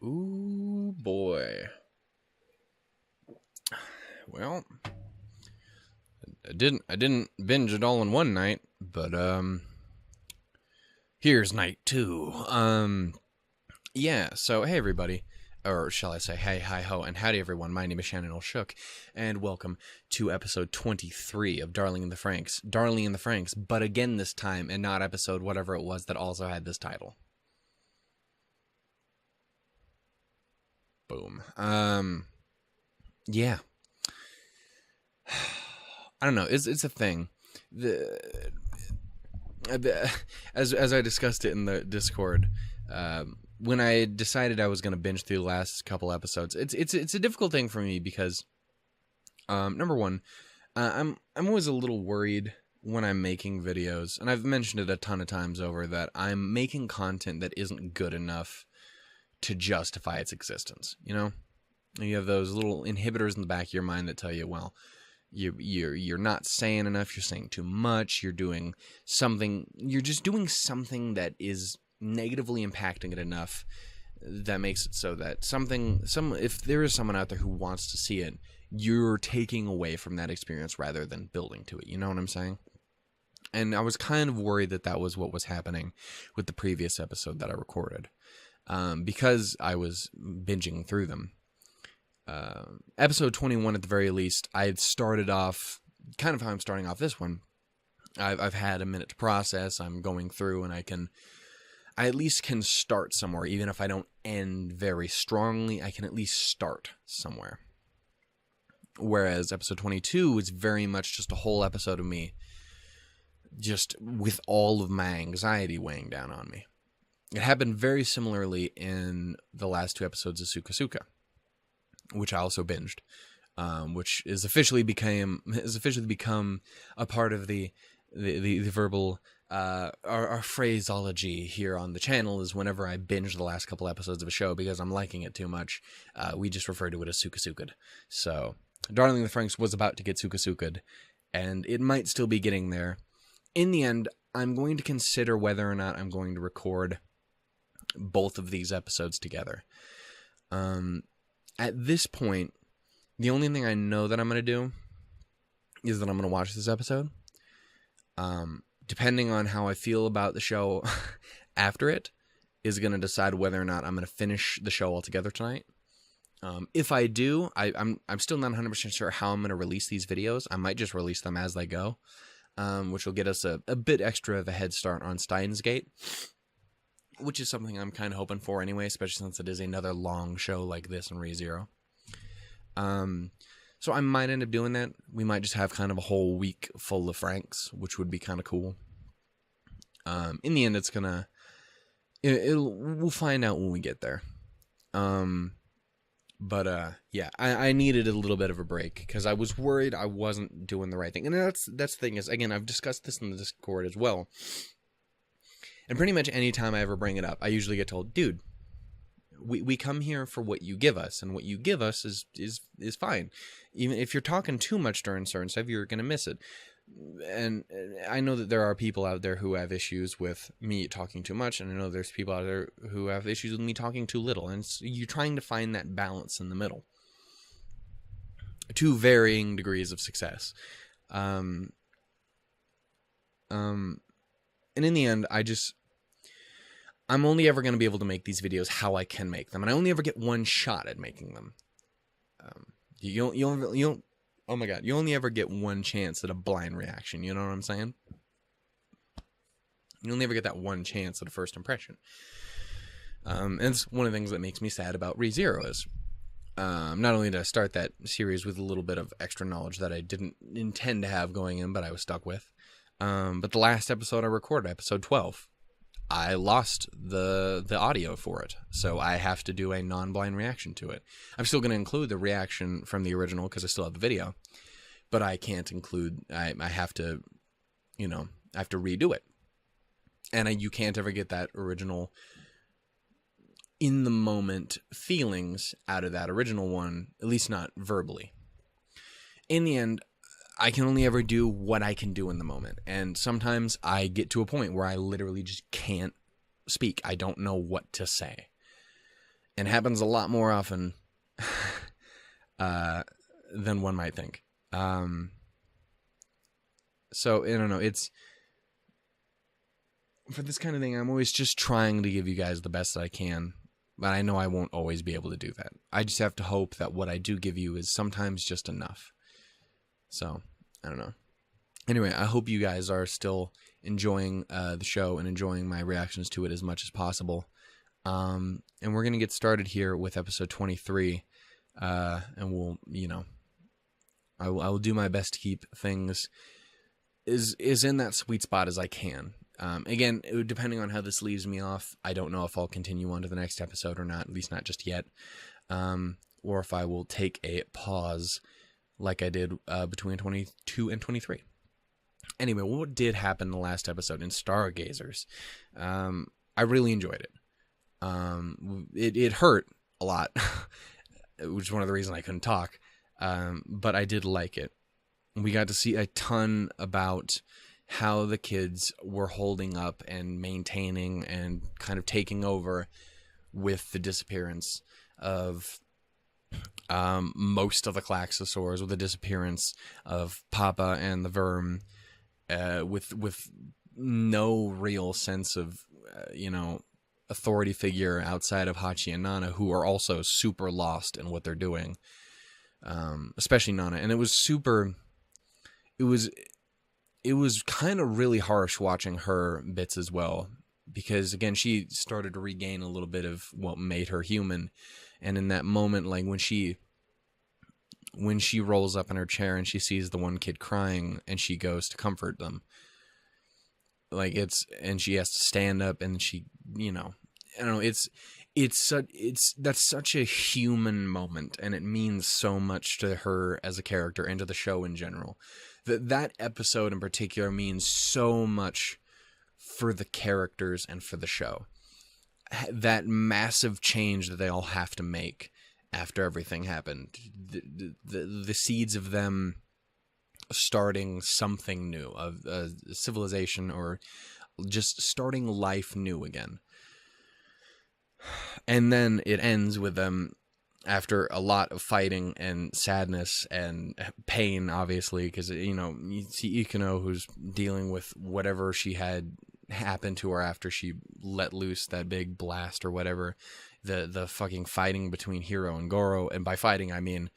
Ooh, boy. Well, I didn't binge it all in one night, but here's night two. Yeah, so hey everybody, or shall I say hey, hi, ho, and howdy everyone. My name is Shannon Olshook, and welcome to episode 23 of Darling in the FRANXX. Darling in the FRANXX, but again this time, and not episode whatever it was that also had this title. Boom. Yeah. I don't know. It's a thing. As I discussed it in the Discord, when I decided I was going to binge through the last couple episodes, it's a difficult thing for me because, number one, I'm always a little worried when I'm making videos, and I've mentioned it a ton of times over, that I'm making content that isn't good enough to justify its existence. You know, you have those little inhibitors in the back of your mind that tell you, well, you're not saying enough, you're saying too much, you're just doing something that is negatively impacting it enough that makes it so that if there is someone out there who wants to see it, you're taking away from that experience rather than building to it. You know what I'm saying? And I was kind of worried that was what was happening with the previous episode that I recorded, because I was binging through them. Episode 21 at the very least, I had started off kind of how I'm starting off this one. I've had a minute to process. I'm going through, and I at least can start somewhere. Even if I don't end very strongly, I can at least start somewhere. Whereas episode 22 is very much just a whole episode of me, just with all of my anxiety weighing down on me. It happened very similarly in the last two episodes of Suka Suka, which I also binged, which is officially become a part of the verbal our phraseology here on the channel. Is whenever I binge the last couple episodes of a show because I'm liking it too much, we just refer to it as Suka Suka'd. So Darling in the FRANXX was about to get Suka Suka'd, and it might still be getting there. In the end, I'm going to consider whether or not I'm going to record both of these episodes together. At this point, the only thing I know that I'm going to do is that I'm going to watch this episode. Depending on how I feel about the show after it is going to decide whether or not I'm going to finish the show altogether tonight. If I do, I'm still not 100% sure how I'm going to release these videos. I might just release them as they go, which will get us a bit extra of a head start on Steins Gate, which is something I'm kind of hoping for anyway, especially since it is another long show like this in ReZero. So I might end up doing that. We might just have kind of a whole week full of FRANXX, which would be kind of cool. In the end, we'll find out when we get there. Yeah, I needed a little bit of a break because I was worried I wasn't doing the right thing. And that's the thing is, again, I've discussed this in the Discord as well. And pretty much any time I ever bring it up, I usually get told, dude, we come here for what you give us, and what you give us is fine. Even if you're talking too much during certain stuff, you're going to miss it. And I know that there are people out there who have issues with me talking too much, and I know there's people out there who have issues with me talking too little, and you're trying to find that balance in the middle. To varying degrees of success. And in the end, I'm only ever going to be able to make these videos how I can make them, and I only ever get one shot at making them. You don't. Oh my God! You only ever get one chance at a blind reaction. You know what I'm saying? You only ever get that one chance at a first impression. And it's one of the things that makes me sad about ReZero is, not only did I start that series with a little bit of extra knowledge that I didn't intend to have going in, but I was stuck with. But the last episode I recorded, episode 12. I lost the audio for it, so I have to do a non-blind reaction to it. I'm still going to include the reaction from the original because I still have the video, but I can't include. I have to, I have to redo it, and you can't ever get that original in the moment feelings out of that original one, at least not verbally. In the end, I can only ever do what I can do in the moment. And sometimes I get to a point where I literally just can't speak. I don't know what to say. and happens a lot more often than one might think. So I don't know. It's for this kind of thing. I'm always just trying to give you guys the best that I can, but I know I won't always be able to do that. I just have to hope that what I do give you is sometimes just enough. So I don't know. Anyway, I hope you guys are still enjoying the show and enjoying my reactions to it as much as possible. And we're gonna get started here with episode 23, and we'll, I will do my best to keep things is in that sweet spot as I can. Again, depending on how this leaves me off, I don't know if I'll continue on to the next episode or not, at least not just yet, or if I will take a pause like I did between 22 and 23. Anyway, what did happen in the last episode in Stargazers? I really enjoyed it. It hurt a lot, which is one of the reasons I couldn't talk, but I did like it. We got to see a ton about how the kids were holding up and maintaining and kind of taking over with the disappearance of most of the Klaxosaurs, with the disappearance of Papa and the Verm, with no real sense of, authority figure outside of Hachi and Nana, who are also super lost in what they're doing, especially Nana. And it was kind of really harsh watching her bits as well, because again, she started to regain a little bit of what made her human. And in that moment, like when she rolls up in her chair and she sees the one kid crying and she goes to comfort them, and she has to stand up, and she, I don't know, that's such a human moment, and it means so much to her as a character and to the show in general. That episode in particular means so much for the characters and for the show. That massive change that they all have to make after everything happened. The seeds of them starting something new, of civilization, or just starting life new again. And then it ends with them, after a lot of fighting and sadness and pain, obviously, because, you see Ikuno, who's dealing with whatever she had happen to her after she let loose that big blast or whatever, the fucking fighting between Hiro and Goro. And by fighting, I mean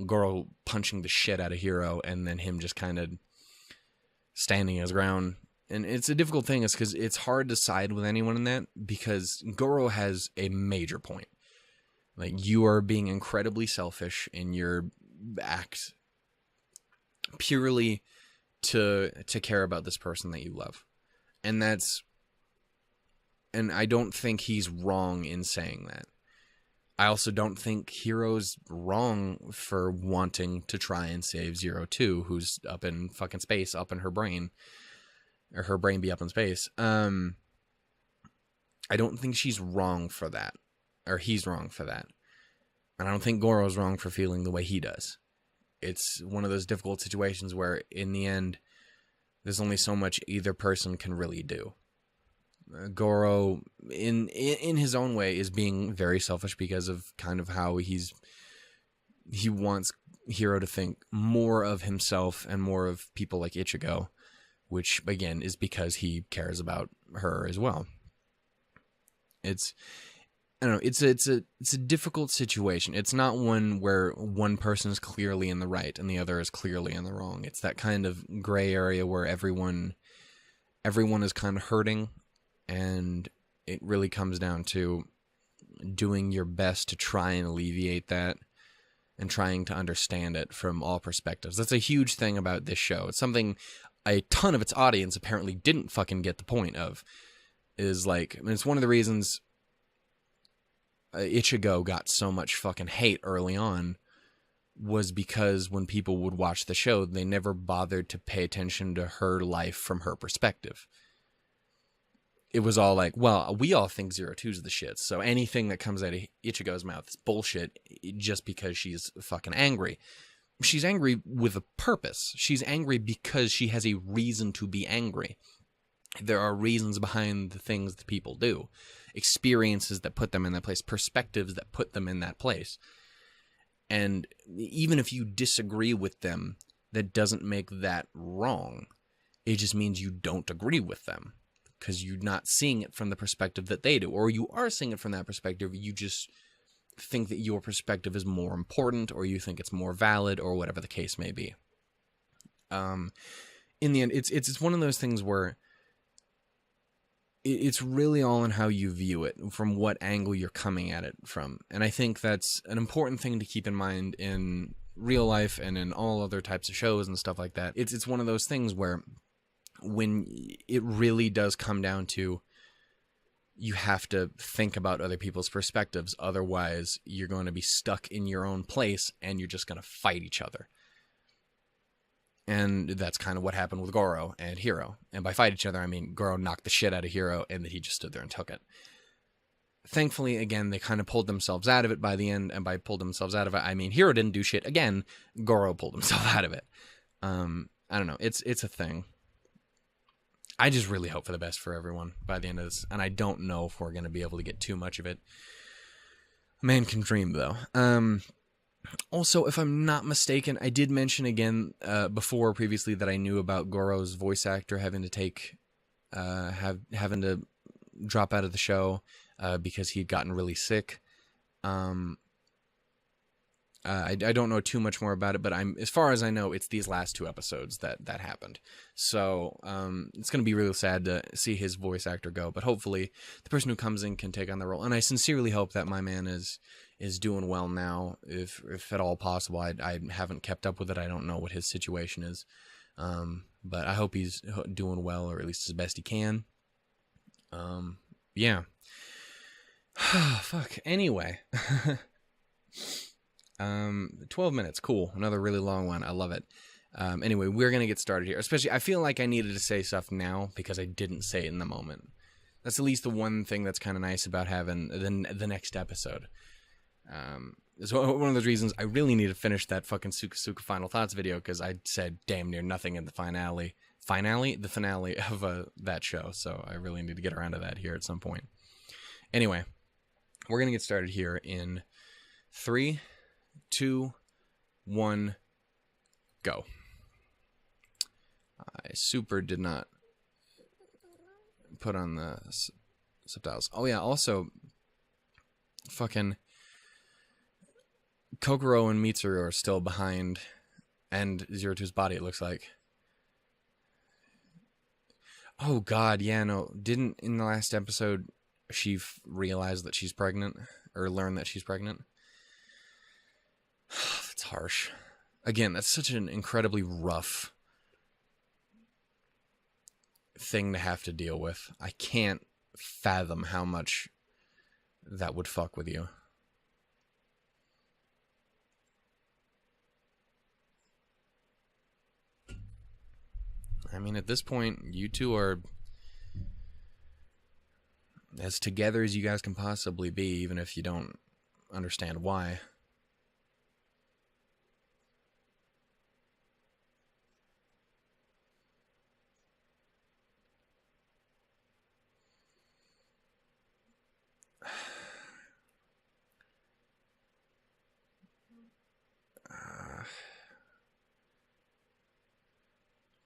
Goro punching the shit out of Hiro, and then him just kind of standing his ground. And it's a difficult thing, is because it's hard to side with anyone in that, because Goro has a major point. Like, you are being incredibly selfish in your act purely to care about this person that you love. And I don't think he's wrong in saying that. I also don't think Hiro's wrong for wanting to try and save Zero Two, who's up in fucking space, up in her brain, or her brain be up in space. I don't think she's wrong for that, or he's wrong for that. And I don't think Goro's wrong for feeling the way he does. It's one of those difficult situations where, in the end, there's only so much either person can really do. Goro, in his own way, is being very selfish because of kind of how he wants Hiro to think more of himself and more of people like Ichigo, which again is because he cares about her as well. I don't know. It's a difficult situation. It's not one where one person is clearly in the right and the other is clearly in the wrong. It's that kind of gray area where everyone is kind of hurting. And it really comes down to doing your best to try and alleviate that and trying to understand it from all perspectives. That's a huge thing about this show. It's something a ton of its audience apparently didn't fucking get the point of. It's one of the reasons Ichigo got so much fucking hate early on, was because when people would watch the show, they never bothered to pay attention to her life from her perspective. It was all like, well, we all think Zero Two's the shit, so anything that comes out of Ichigo's mouth is bullshit just because she's fucking angry. She's angry with a purpose. She's angry because she has a reason to be angry. There are reasons behind the things that people do, experiences that put them in that place, perspectives that put them in that place. And even if you disagree with them, that doesn't make that wrong. It just means you don't agree with them because you're not seeing it from the perspective that they do. Or you are seeing it from that perspective, you just think that your perspective is more important, or you think it's more valid, or whatever the case may be. In the end, it's one of those things where it's really all in how you view it, from what angle you're coming at it from. And I think that's an important thing to keep in mind in real life and in all other types of shows and stuff like that. It's one of those things where when it really does come down to, you have to think about other people's perspectives. Otherwise, you're going to be stuck in your own place and you're just going to fight each other. And that's kind of what happened with Goro and Hiro. And by fight each other, I mean Goro knocked the shit out of Hiro, and that he just stood there and took it. Thankfully, again, they kind of pulled themselves out of it by the end. And by pulled themselves out of it, I mean Hiro didn't do shit. Again, Goro pulled himself out of it. I don't know. It's a thing. I just really hope for the best for everyone by the end of this. And I don't know if we're going to be able to get too much of it. Man can dream, though. Also, if I'm not mistaken, I did mention again previously that I knew about Goro's voice actor having to having to drop out of the show because he'd gotten really sick. I don't know too much more about it, but as far as I know, it's these last 2 episodes that happened. So it's going to be really sad to see his voice actor go, but hopefully the person who comes in can take on the role. And I sincerely hope that my man is doing well now, if at all possible. I haven't kept up with it. I don't know what his situation is. But I hope he's doing well, or at least as best he can. Yeah. Fuck. Anyway. 12 minutes. Cool. Another really long one. I love it. Anyway, we're going to get started here. Especially, I feel like I needed to say stuff now because I didn't say it in the moment. That's at least the one thing that's kind of nice about having the next episode. It's one of those reasons I really need to finish that fucking Suka Suka Final Thoughts video, because I said damn near nothing in the finale of that show. So I really need to get around to that here at some point. Anyway, we're going to get started here in 3, 2, 1, go. I super did not put on the subtitles. Oh yeah, also, fucking Kokoro and Mitsuru are still behind, and 02's body, it looks like. Oh god, yeah, no, didn't in the last episode she realize that she's pregnant, or learn that she's pregnant? That's harsh. Again, that's such an incredibly rough thing to have to deal with. I can't fathom how much that would fuck with you. I mean, at this point, you two are as together as you guys can possibly be, even if you don't understand why.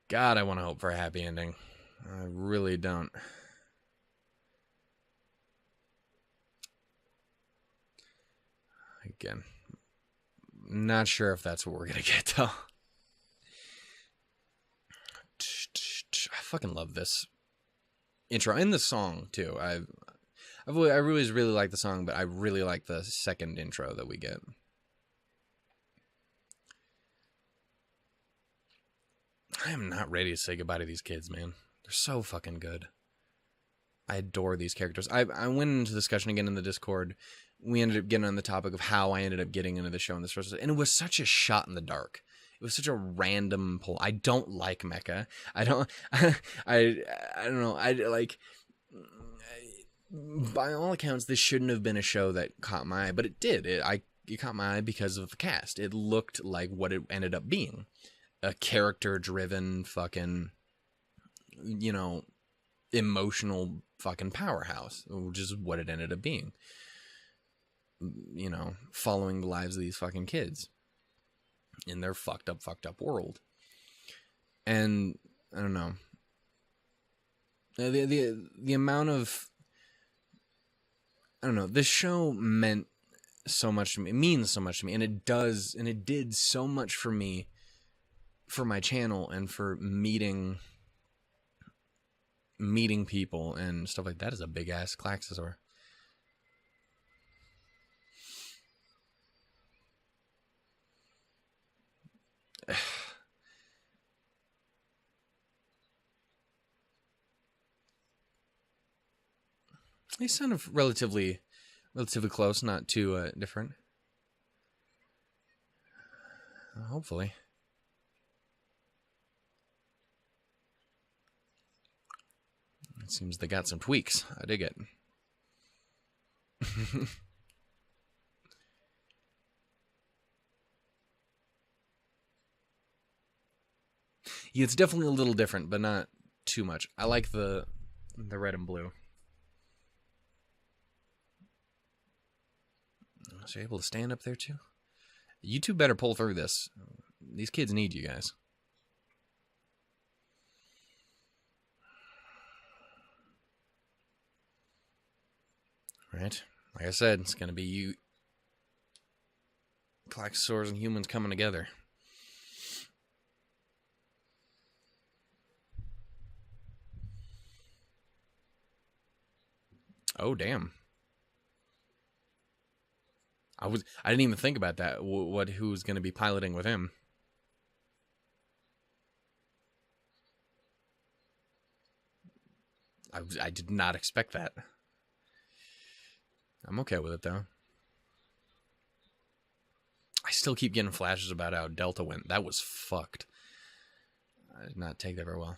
God, I want to hope for a happy ending. I really don't. Again, not sure if that's what we're going to get, though. I fucking love this intro. And the song, too. I really like the song, but I really like the second intro that we get. I am not ready to say goodbye to these kids, man. They're so fucking good. I adore these characters. I went into discussion again in the Discord. We ended up getting on the topic of how I ended up getting into the show in this first, and it was such a shot in the dark. It was such a random pull. I don't like mecha. I don't know. By all accounts, this shouldn't have been a show that caught my eye, but it did. It caught my eye because of the cast. It looked like what it ended up being. A character-driven fucking, emotional fucking powerhouse, which is what it ended up being. You know, following the lives of these fucking kids in their fucked up world. And I don't know. The amount of, I don't know, this show meant so much to me. It means so much to me, and it did so much for me, for my channel, and for meeting people and stuff like that. Is a big ass Klaxosaur. They sound of relatively close, not too different. Hopefully. It seems they got some tweaks. I dig it. Yeah, it's definitely a little different, but not too much. I like the red and blue. So you're able to stand up there too? You two better pull through this. These kids need you guys. Right? Like I said, it's going to be you, Klaxosaurs and humans coming together. Oh, damn. I didn't even think about that. Who's going to be piloting with him? I did not expect that. I'm okay with it though. I still keep getting flashes about how Delta went. That was fucked. I did not take that very well.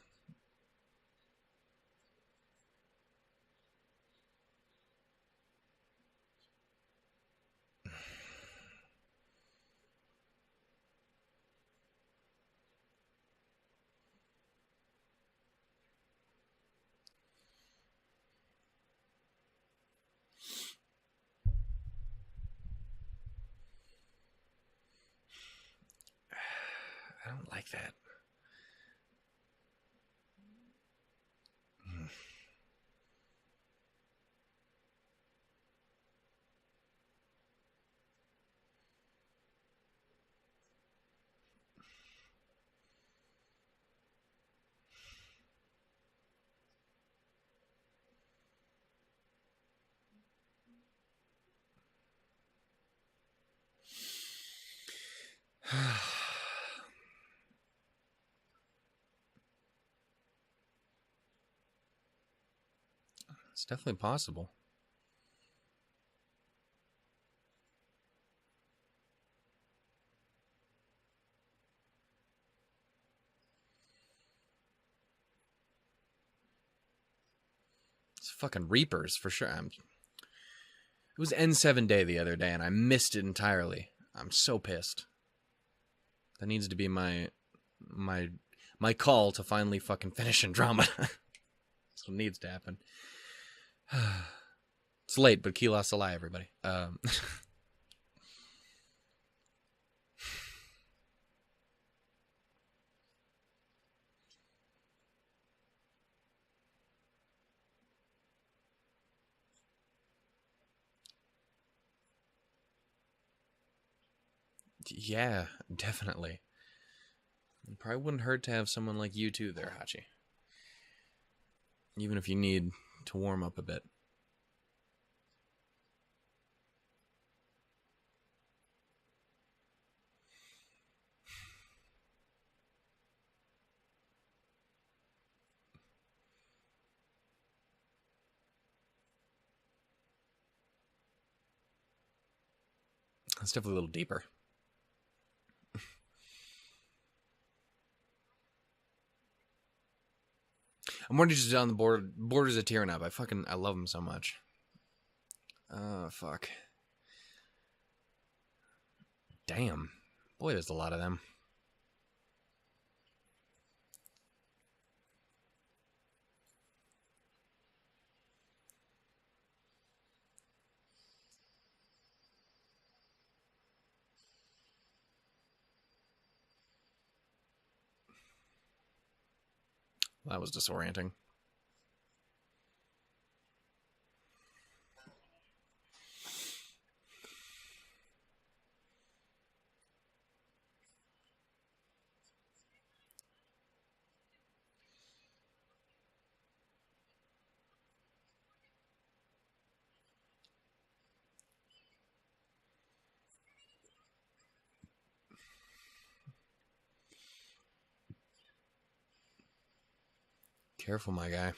I don't like that. It's definitely possible. It's fucking Reapers for sure. It was N7 day the other day, and I missed it entirely. I'm so pissed. That needs to be my call to finally fucking finish Andromeda. That's what needs to happen. It's late, but Kila Salai, everybody. Yeah, definitely. It probably wouldn't hurt to have someone like you too there, Hachi. Even if you need to warm up a bit. It's definitely a little deeper. I'm more interested on the borders of tearing up. I love them so much. Oh, fuck. Damn. Boy, there's a lot of them. That was disorienting. Careful, my guy.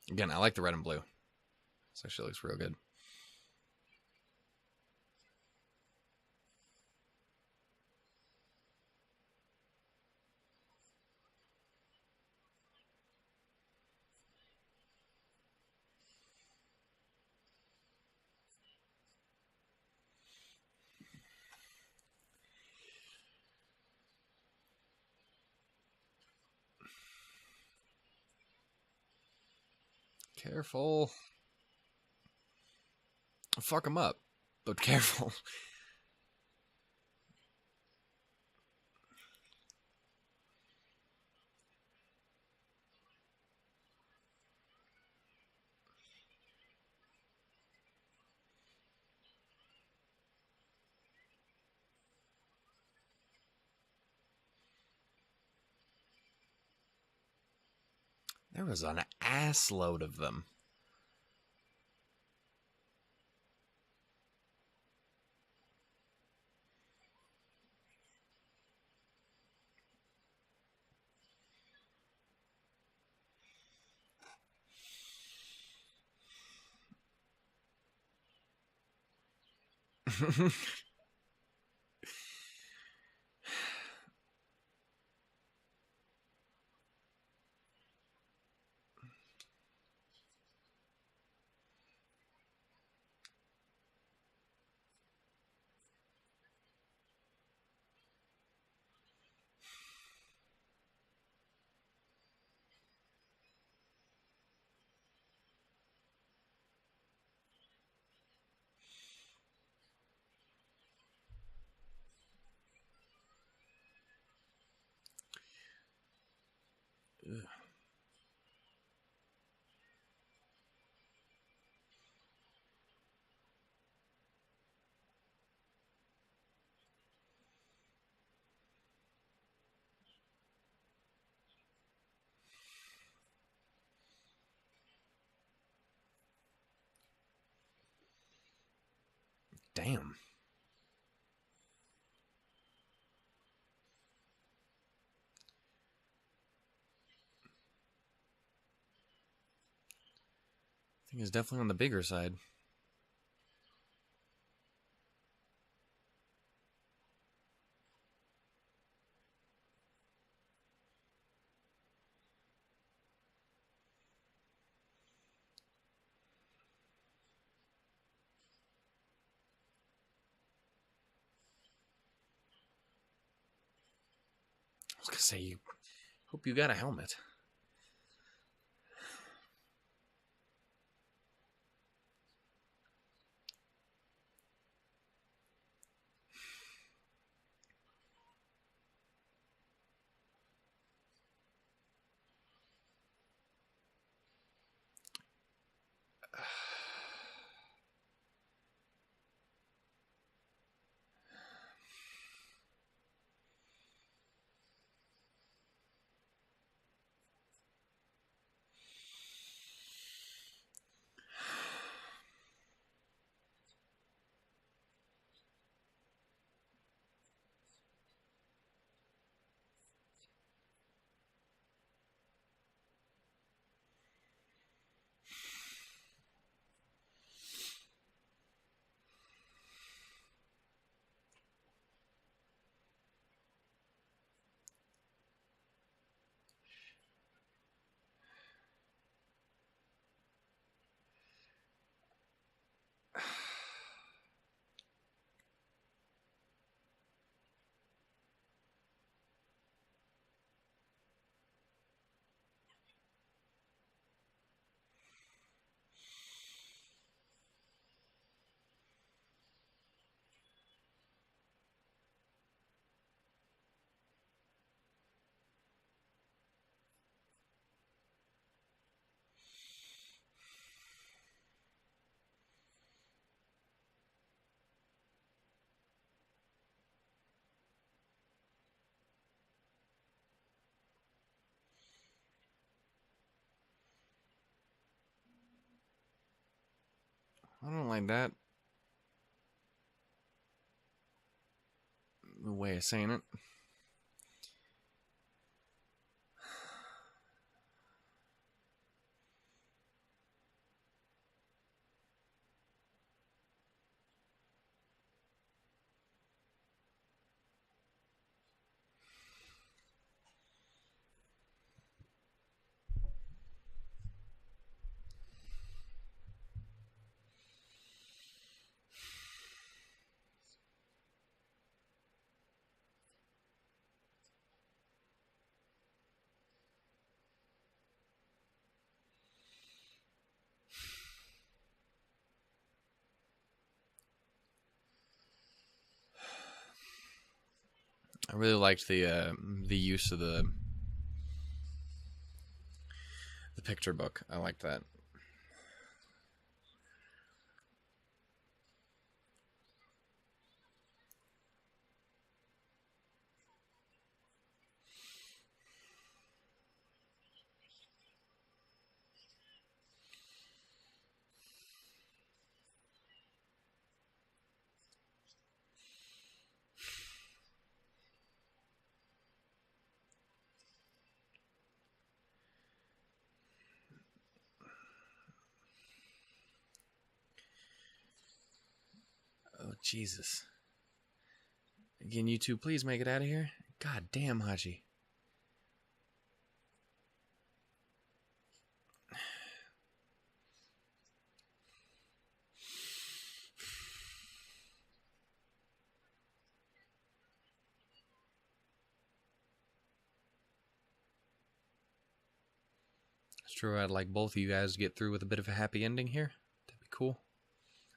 Again, I like the red and blue. This actually looks real good. Careful. Fuck him up, but careful. There was an ass load of them. Damn. I think it's definitely on the bigger side. I was gonna say, you hope you got a helmet. I don't like that way of saying it. I really liked the use of the picture book. I liked that. Oh, Jesus. Again, you two, please make it out of here. God damn, Hachi. It's true, I'd like both of you guys to get through with a bit of a happy ending here. That'd be cool.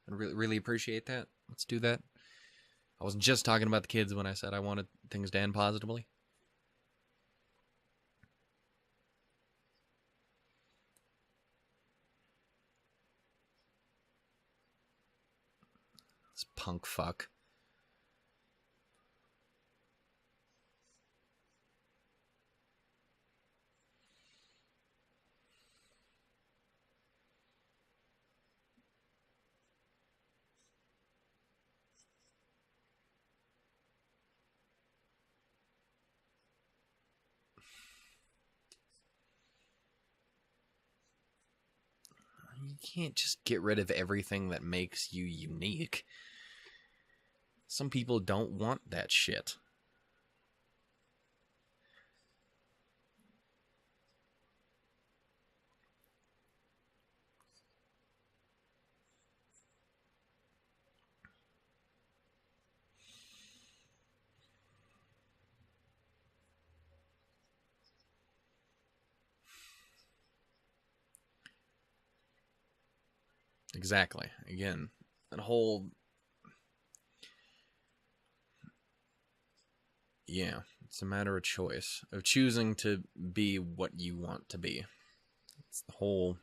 I'd really appreciate that. Let's do that. I wasn't just talking about the kids when I said I wanted things to end positively. This punk fuck. You can't just get rid of everything that makes you unique. Some people don't want that shit. Exactly. Again, that whole... Yeah, it's a matter of choice. Of choosing to be what you want to be. It's the whole...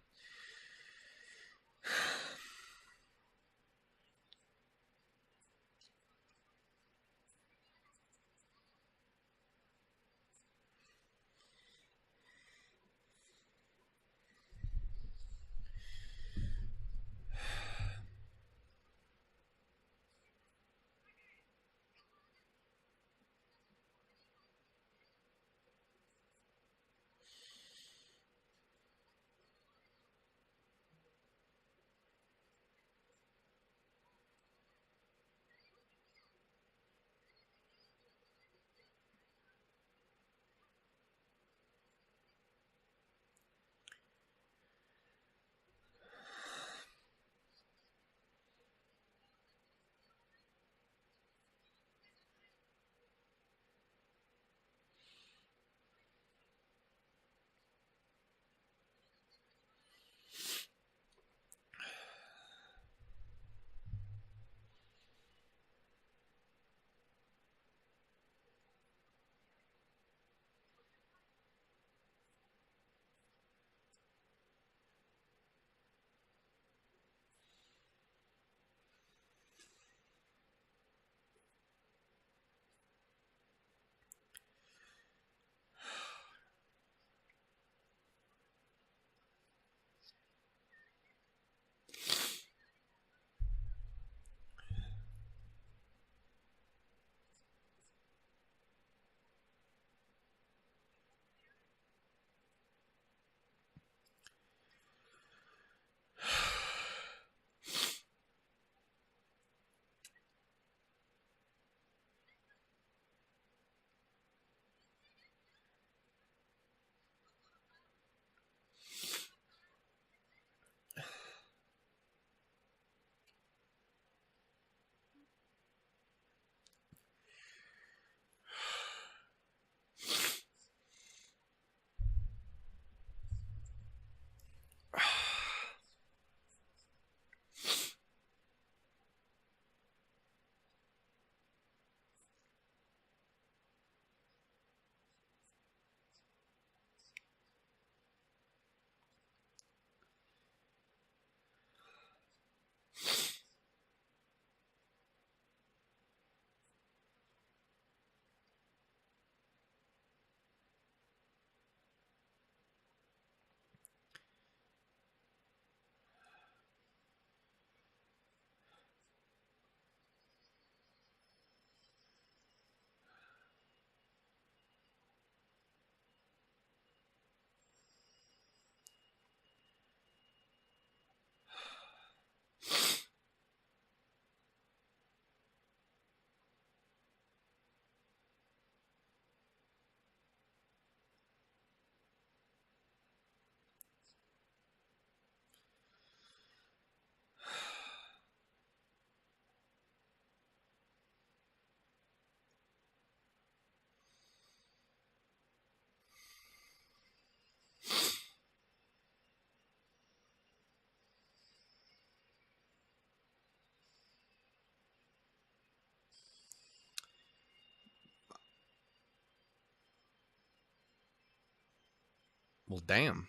Well, damn.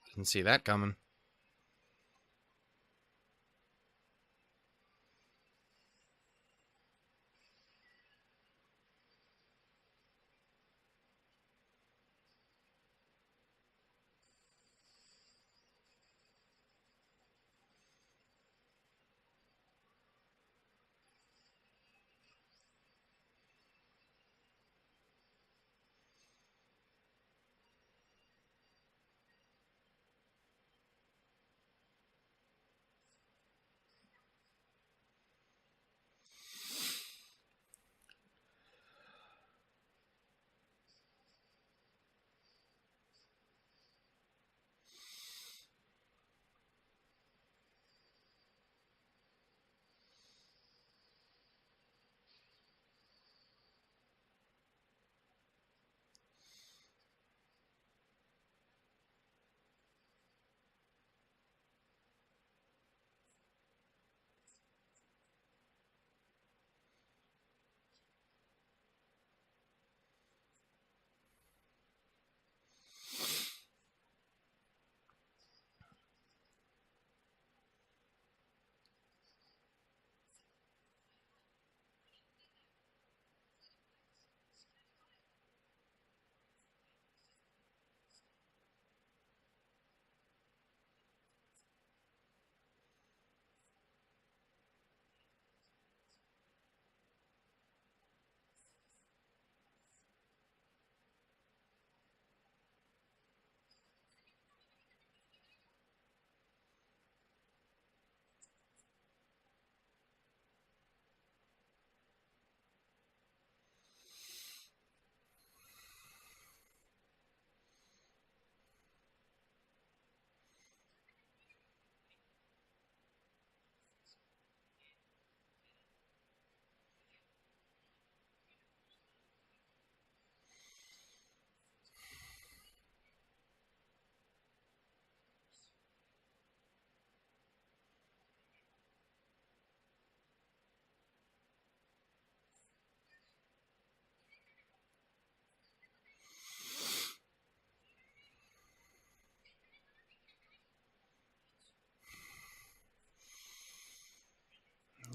Didn't see that coming.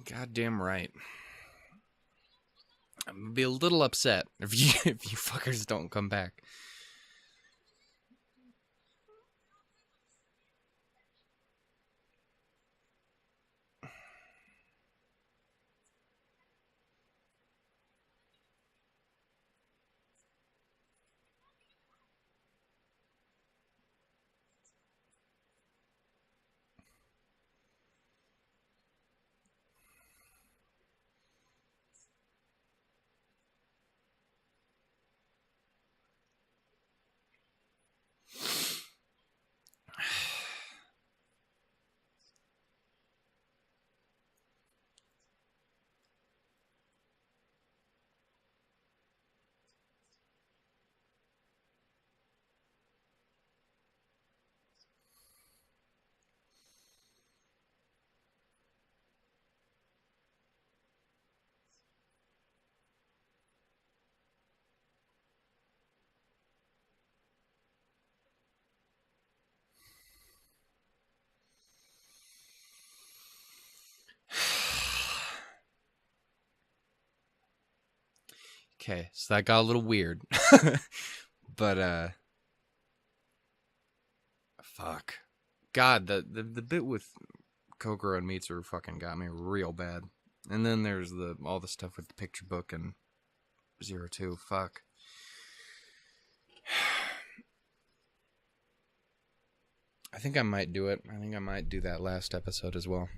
Goddamn right. I'm gonna be a little upset if you fuckers don't come back. Okay, so that got a little weird. But fuck. God, the bit with Kokoro and Mitsuru fucking got me real bad. And then there's all the stuff with the picture book and 02. Fuck. I think I might do it. I think I might do that last episode as well.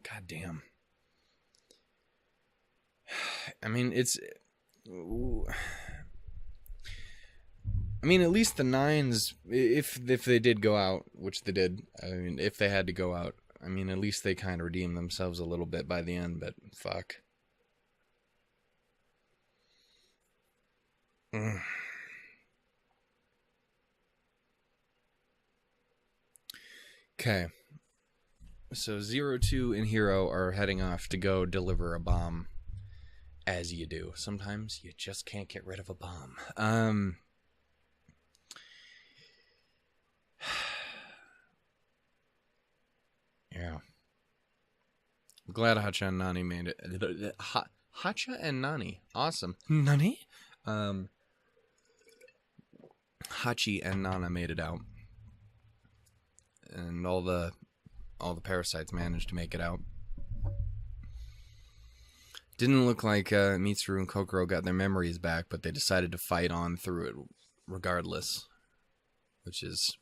God damn. I mean, I mean, at least the 9s, if they did go out, which they did, I mean, if they had to go out, I mean, at least they kind of redeemed themselves a little bit by the end, but fuck. Okay. So 02 and Hero are heading off to go deliver a bomb, as you do. Sometimes you just can't get rid of a bomb. Glad Hacha and Nani made it. Hacha and Nani. Awesome. Nani? Hachi and Nana made it out. And all the parasites managed to make it out. Didn't look like Mitsuru and Kokoro got their memories back, but they decided to fight on through it regardless. Which is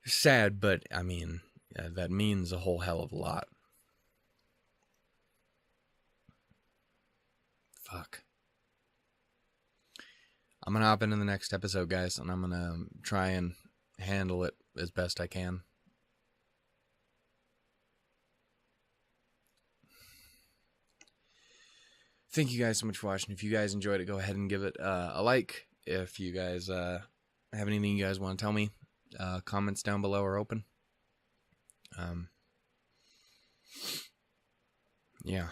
sad, but, I mean, that means a whole hell of a lot. Fuck. I'm going to hop into the next episode, guys, and I'm going to try and handle it as best I can. Thank you guys so much for watching. If you guys enjoyed it, go ahead and give it a like. If you guys have anything you guys want to tell me, comments down below are open. Yeah.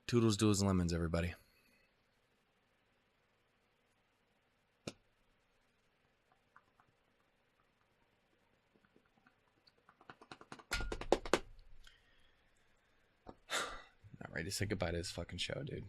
Toodles, doodles, lemons, everybody. Not ready to say goodbye to this fucking show, dude.